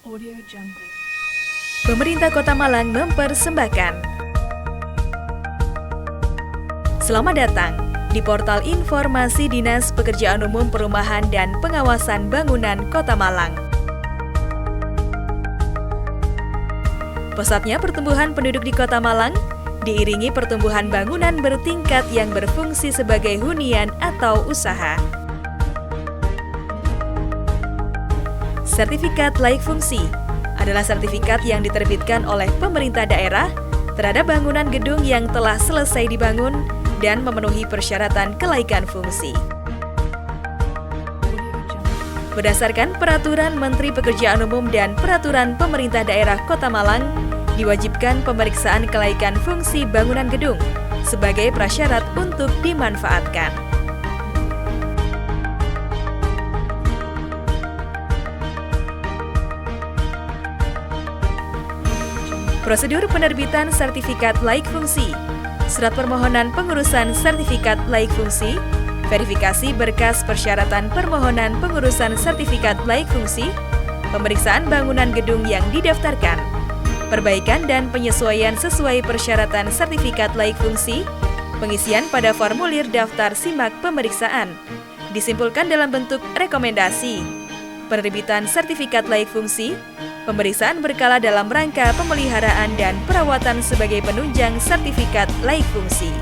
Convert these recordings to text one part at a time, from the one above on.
Audio Jungle. Pemerintah Kota Malang mempersembahkan. Selamat datang di portal informasi Dinas Pekerjaan Umum Perumahan dan Pengawasan Bangunan Kota Malang. Pesatnya pertumbuhan penduduk di Kota Malang diiringi pertumbuhan bangunan bertingkat yang berfungsi sebagai hunian atau usaha. Sertifikat layak fungsi adalah sertifikat yang diterbitkan oleh pemerintah daerah terhadap bangunan gedung yang telah selesai dibangun dan memenuhi persyaratan kelaikan fungsi. Berdasarkan Peraturan Menteri Pekerjaan Umum dan Peraturan Pemerintah Daerah Kota Malang, diwajibkan pemeriksaan kelaikan fungsi bangunan gedung sebagai prasyarat untuk dimanfaatkan. Prosedur penerbitan sertifikat layak fungsi, surat permohonan pengurusan sertifikat layak fungsi, verifikasi berkas persyaratan permohonan pengurusan sertifikat layak fungsi, pemeriksaan bangunan gedung yang didaftarkan, perbaikan dan penyesuaian sesuai persyaratan sertifikat layak fungsi, pengisian pada formulir daftar simak pemeriksaan, disimpulkan dalam bentuk rekomendasi, penerbitan sertifikat layak fungsi, pemeriksaan berkala dalam rangka pemeliharaan dan perawatan sebagai penunjang sertifikat layak fungsi.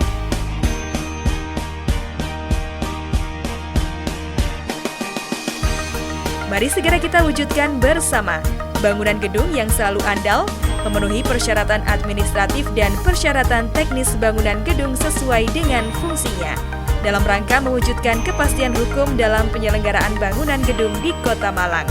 Mari segera kita wujudkan bersama bangunan gedung yang selalu andal, memenuhi persyaratan administratif dan persyaratan teknis bangunan gedung sesuai dengan fungsinya, dalam rangka mewujudkan kepastian hukum dalam penyelenggaraan bangunan gedung di Kota Malang.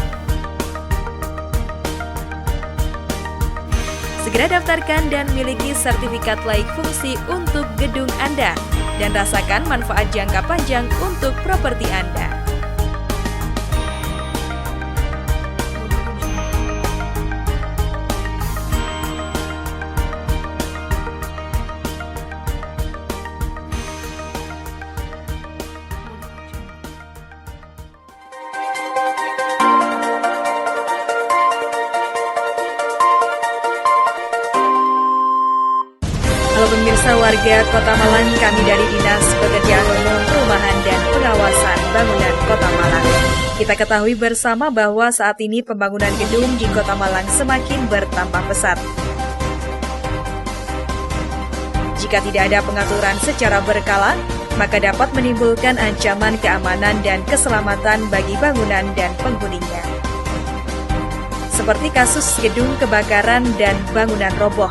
Segera daftarkan dan miliki sertifikat layak fungsi untuk gedung Anda dan rasakan manfaat jangka panjang untuk properti Anda. Halo pemirsa warga Kota Malang, kami dari Dinas Pekerjaan Umum Perumahan dan Pengawasan Bangunan Kota Malang. Kita ketahui bersama bahwa saat ini pembangunan gedung di Kota Malang semakin bertambah pesat. Jika tidak ada pengaturan secara berkala, maka dapat menimbulkan ancaman keamanan dan keselamatan bagi bangunan dan penghuninya. Seperti kasus gedung kebakaran dan bangunan roboh.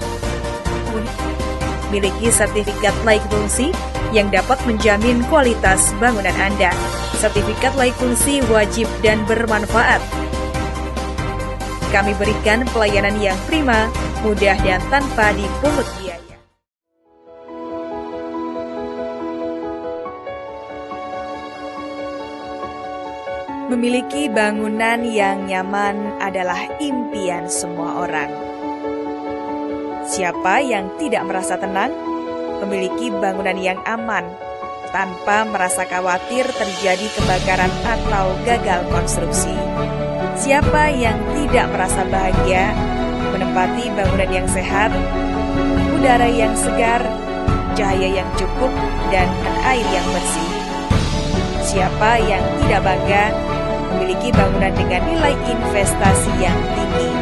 Miliki sertifikat layak fungsi yang dapat menjamin kualitas bangunan Anda. Sertifikat layak fungsi wajib dan bermanfaat. Kami berikan pelayanan yang prima, mudah dan tanpa dipungut biaya. Memiliki bangunan yang nyaman adalah impian semua orang. Siapa yang tidak merasa tenang, memiliki bangunan yang aman, tanpa merasa khawatir terjadi kebakaran atau gagal konstruksi. Siapa yang tidak merasa bahagia, menempati bangunan yang sehat, udara yang segar, cahaya yang cukup, dan air yang bersih. Siapa yang tidak bangga, memiliki bangunan dengan nilai investasi yang tinggi.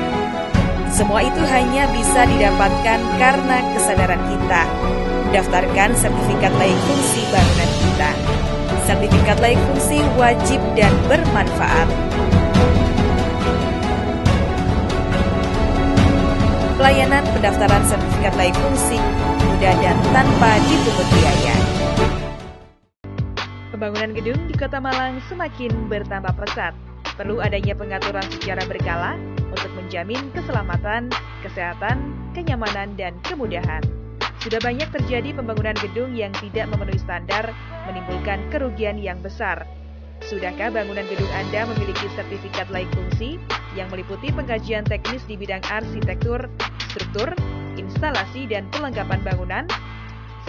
Semua itu hanya bisa didapatkan karena kesadaran kita. Daftarkan sertifikat layak fungsi bangunan kita. Sertifikat layak fungsi wajib dan bermanfaat. Pelayanan pendaftaran sertifikat layak fungsi mudah dan tanpa dipungut biaya. Pembangunan gedung di Kota Malang semakin bertambah pesat. Perlu adanya pengaturan secara berkala untuk menjamin keselamatan, kesehatan, kenyamanan, dan kemudahan. Sudah banyak terjadi pembangunan gedung yang tidak memenuhi standar, menimbulkan kerugian yang besar. Sudahkah bangunan gedung Anda memiliki sertifikat layak fungsi yang meliputi pengkajian teknis di bidang arsitektur, struktur, instalasi, dan pelengkapan bangunan?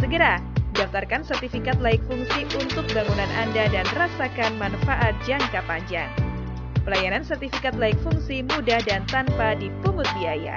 Segera daftarkan sertifikat layak fungsi untuk bangunan Anda dan rasakan manfaat jangka panjang. Pelayanan sertifikat layak fungsi mudah dan tanpa dipungut biaya.